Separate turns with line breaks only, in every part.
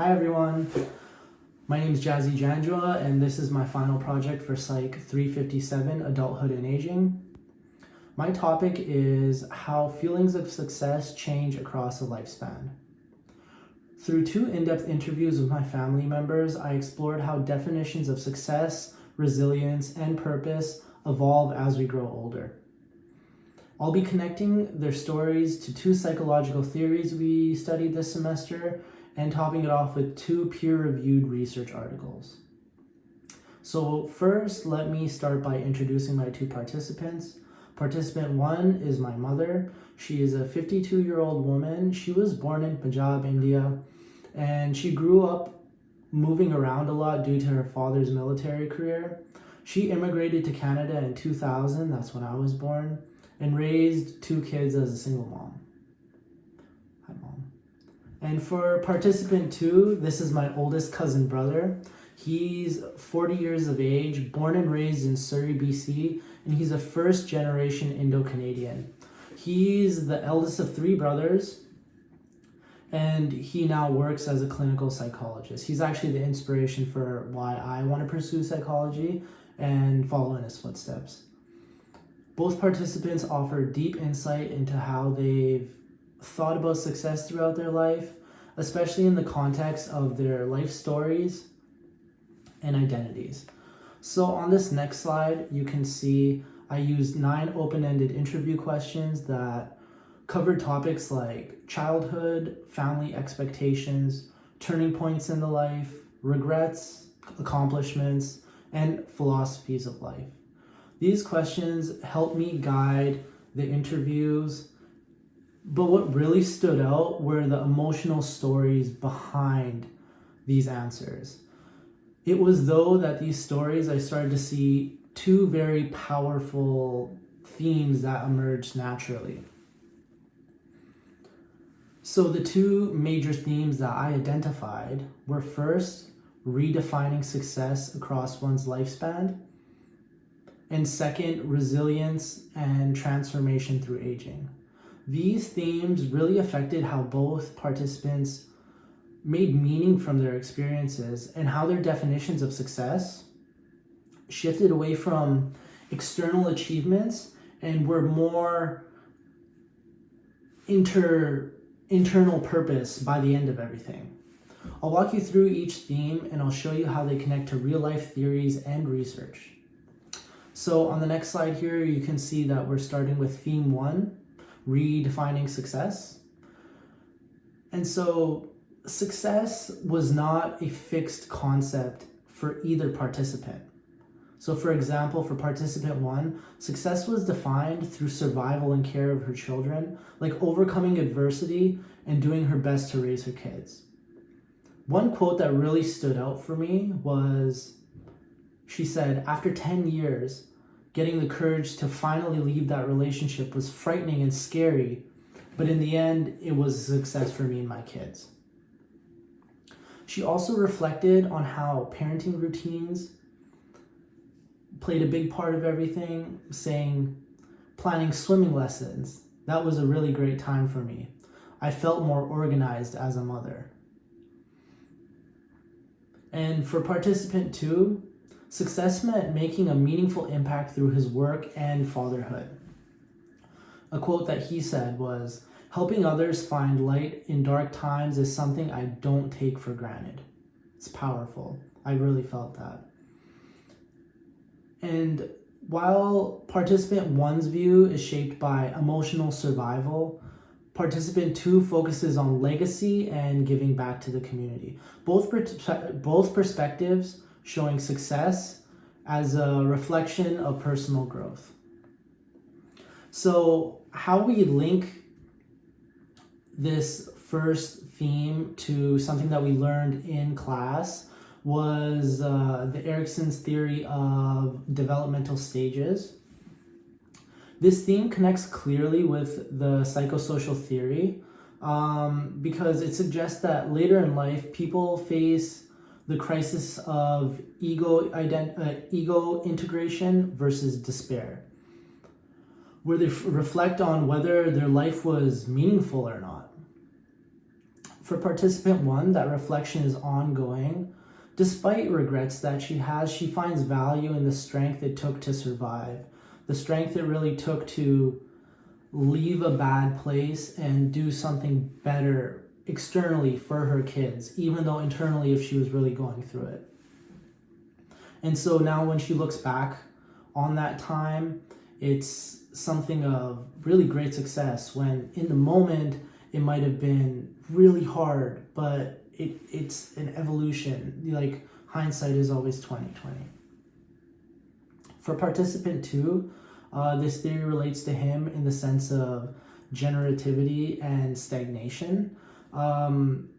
Hi everyone, my name is Jazzy Janjua and this is my final project for Psych 357, Adulthood and Aging. My topic is how feelings of success change across a lifespan. Through 2 in-depth interviews with my family members, I explored how definitions of success, resilience, and purpose evolve as we grow older. I'll be connecting their stories to 2 psychological theories we studied this semester and topping it off with 2 peer-reviewed research articles. So first, let me start by introducing my 2 participants. Participant 1 is my mother. She is a 52-year-old woman. She was born in Punjab, India, and she grew up moving around a lot due to her father's military career. She immigrated to Canada in 2000, that's when I was born, and raised 2 kids as a single mom. Hi, Mom. And for participant 2, this is my oldest cousin brother. He's 40 years of age, born and raised in Surrey, BC, and he's a first-generation Indo-Canadian. He's the eldest of 3 brothers, and he now works as a clinical psychologist. He's actually the inspiration for why I want to pursue psychology and follow in his footsteps. Both participants offer deep insight into how they've thought about success throughout their life, especially in the context of their life stories and identities. So on this next slide, you can see I used 9 open-ended interview questions that covered topics like childhood, family expectations, turning points in the life, regrets, accomplishments, and philosophies of life. These questions helped me guide the interviews, but what really stood out were the emotional stories behind these answers. It was though that these stories I started to see 2 very powerful themes that emerged naturally. So the 2 major themes that I identified were first, redefining success across one's lifespan, and second, resilience and transformation through aging. These themes really affected how both participants made meaning from their experiences and how their definitions of success shifted away from external achievements and were more internal purpose by the end of everything. I'll walk you through each theme and I'll show you how they connect to real-life theories and research. So on the next slide here, you can see that we're starting with theme 1, redefining success. And so success was not a fixed concept for either participant. So for example, for participant 1, success was defined through survival and care of her children, like overcoming adversity and doing her best to raise her kids. One quote that really stood out for me was, she said, after 10 years, getting the courage to finally leave that relationship was frightening and scary, but in the end, it was a success for me and my kids. She also reflected on how parenting routines played a big part of everything, saying, planning swimming lessons, that was a really great time for me. I felt more organized as a mother. And for participant 2, success meant making a meaningful impact through his work and fatherhood. A quote that he said was, helping others find light in dark times is something I don't take for granted. It's powerful. I really felt that. And while participant 1's view is shaped by emotional survival, participant 2 focuses on legacy and giving back to the community. Both perspectives showing success as a reflection of personal growth. So how we link this first theme to something that we learned in class was the Erikson's theory of developmental stages. This theme connects clearly with the psychosocial theory because it suggests that later in life, people face the crisis of ego integration versus despair, where they reflect on whether their life was meaningful or not. For participant 1, that reflection is ongoing. Despite regrets that she has, she finds value in the strength it took to survive, the strength it really took to leave a bad place and do something better externally for her kids, even though internally if she was really going through it. And so now when she looks back on that time, it's something of really great success, when in the moment it might have been really hard, but it's an evolution. Like, hindsight is always 20/20. For participant 2, this theory relates to him in the sense of generativity and stagnation,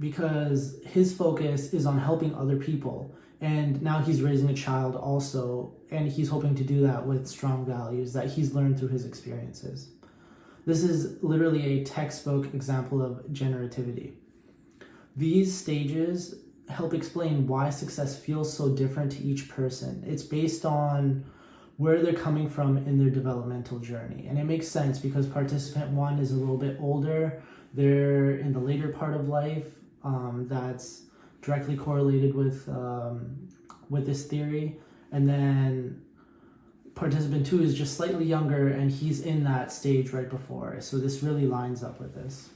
because his focus is on helping other people. And now he's raising a child also, and he's hoping to do that with strong values that he's learned through his experiences. This is literally a textbook example of generativity. These stages help explain why success feels so different to each person. It's based on where they're coming from in their developmental journey. And it makes sense because participant 1 is a little bit older. They're in the later part of life. That's directly correlated with this theory. And then participant 2 is just slightly younger, and he's in that stage right before. So this really lines up with this.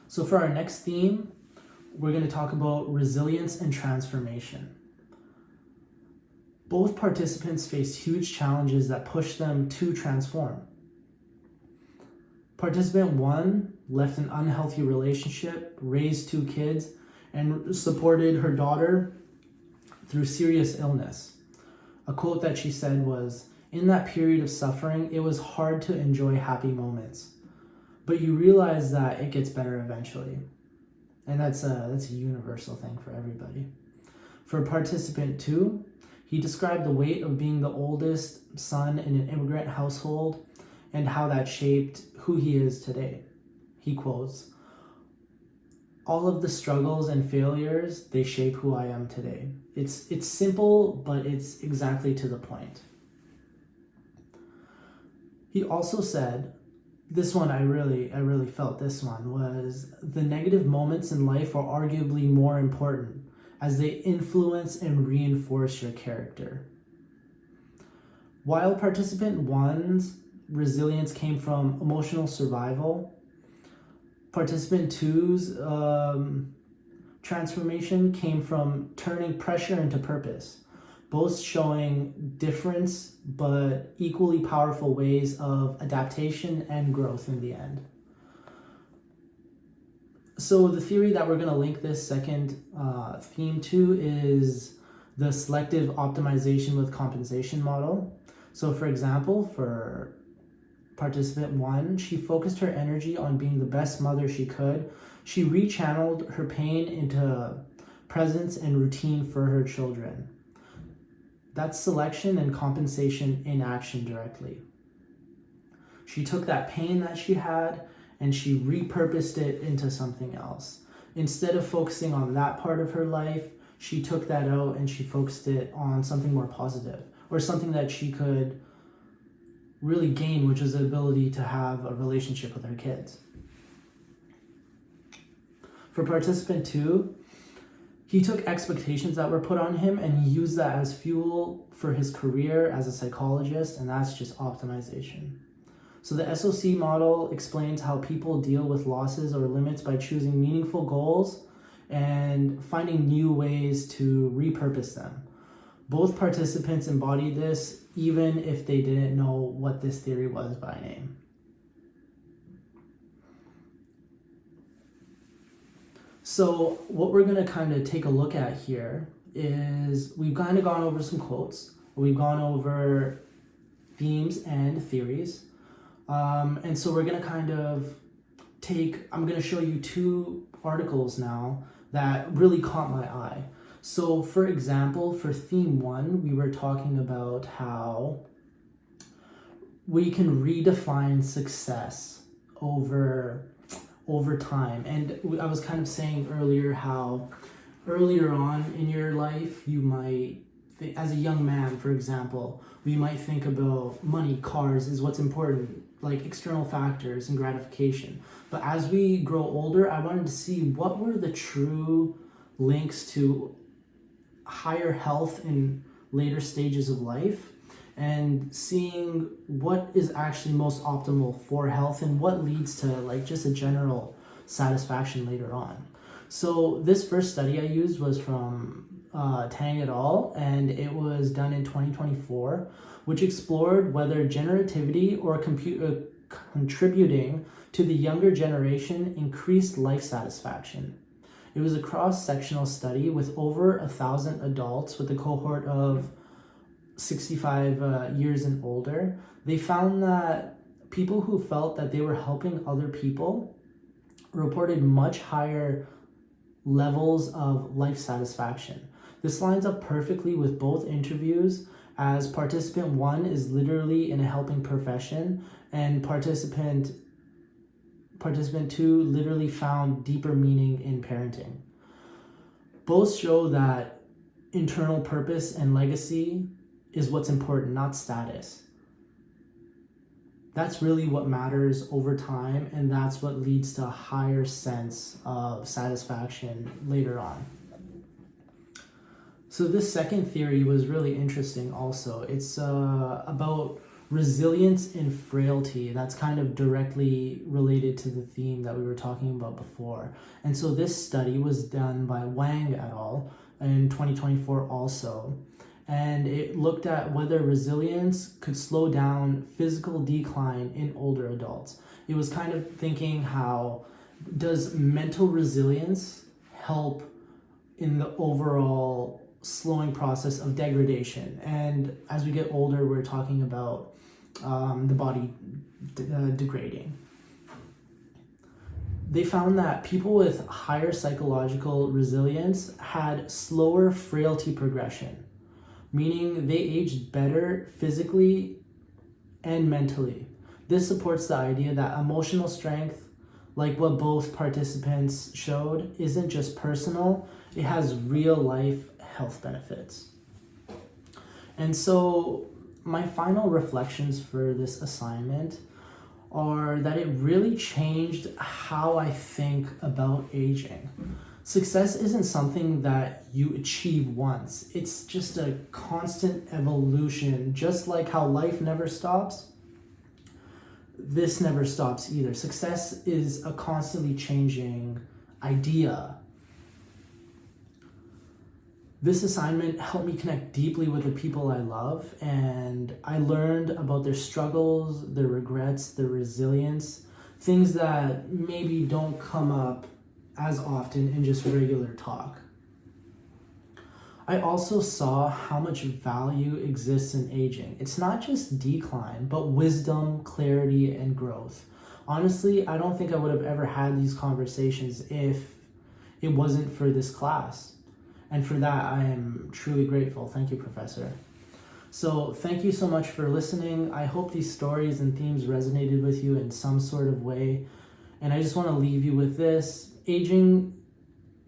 So for our next theme, we're going to talk about resilience and transformation. Both participants face huge challenges that push them to transform. Participant 1 left an unhealthy relationship, raised 2 kids, and supported her daughter through serious illness. A quote that she said was, "In that period of suffering, it was hard to enjoy happy moments, but you realize that it gets better eventually." And that's a universal thing for everybody. For participant 2, he described the weight of being the oldest son in an immigrant household and how that shaped who he is today. He quotes, "All of the struggles and failures, they shape who I am today." It's simple, but it's exactly to the point. He also said, this one I really felt this one, was the negative moments in life are arguably more important as they influence and reinforce your character. While participant 1's resilience came from emotional survival, participant 2's transformation came from turning pressure into purpose, both showing different but equally powerful ways of adaptation and growth in the end. So the theory that we're going to link this second theme to is the selective optimization with compensation model. So for example, for participant 1, she focused her energy on being the best mother she could. She rechanneled her pain into presence and routine for her children. That's selection and compensation in action directly. She took that pain that she had and she repurposed it into something else. Instead of focusing on that part of her life, she took that out and she focused it on something more positive, or something that she could really gain, which is the ability to have a relationship with her kids. For participant 2, he took expectations that were put on him and he used that as fuel for his career as a psychologist, and that's just optimization. So the SOC model explains how people deal with losses or limits by choosing meaningful goals and finding new ways to repurpose them. Both participants embodied this, even if they didn't know what this theory was by name. So what we're going to kind of take a look at here is we've kind of gone over some quotes. We've gone over themes and theories. And so we're going to kind of I'm going to show you 2 articles now that really caught my eye. So for example, for theme 1, we were talking about how we can redefine success over time. And I was kind of saying earlier how earlier on in your life, you might, as a young man, for example, we might think about money, cars is what's important. like external factors and gratification. But as we grow older, I wanted to see what were the true links to higher health in later stages of life, and seeing what is actually most optimal for health and what leads to like just a general satisfaction later on. So this first study I used was from Tang et al., and it was done in 2024, which explored whether generativity or contributing to the younger generation increased life satisfaction. It was a cross-sectional study with over 1,000 adults with a cohort of 65 years and older. They found that people who felt that they were helping other people reported much higher levels of life satisfaction. This lines up perfectly with both interviews, as participant 1 is literally in a helping profession, and participant 2 literally found deeper meaning in parenting. Both show that internal purpose and legacy is what's important, not status. That's really what matters over time, and that's what leads to a higher sense of satisfaction later on. So this second theory was really interesting also. It's about resilience and frailty. That's kind of directly related to the theme that we were talking about before. And so this study was done by Wang et al. In 2024 also. And it looked at whether resilience could slow down physical decline in older adults. It was kind of thinking, how does mental resilience help in the overall slowing process of degradation? And as we get older, we're talking about the body degrading. They found that people with higher psychological resilience had slower frailty progression, meaning they aged better physically and mentally. This supports the idea that emotional strength, like what both participants showed, isn't just personal, it has real life health benefits. And so my final reflections for this assignment are that it really changed how I think about aging. Success isn't something that you achieve once. It's just a constant evolution. Just like how life never stops, this never stops either. Success is a constantly changing idea. This assignment helped me connect deeply with the people I love, and I learned about their struggles, their regrets, their resilience, things that maybe don't come up as often in just regular talk. I also saw how much value exists in aging. It's not just decline, but wisdom, clarity, and growth. Honestly, I don't think I would have ever had these conversations if it wasn't for this class. And for that, I am truly grateful. Thank you, Professor. So thank you so much for listening. I hope these stories and themes resonated with you in some sort of way. And I just want to leave you with this. Aging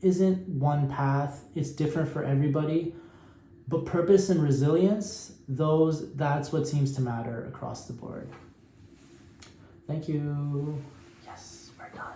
isn't one path. It's different for everybody. But purpose and resilience, that's what seems to matter across the board. Thank you. Yes, we're done.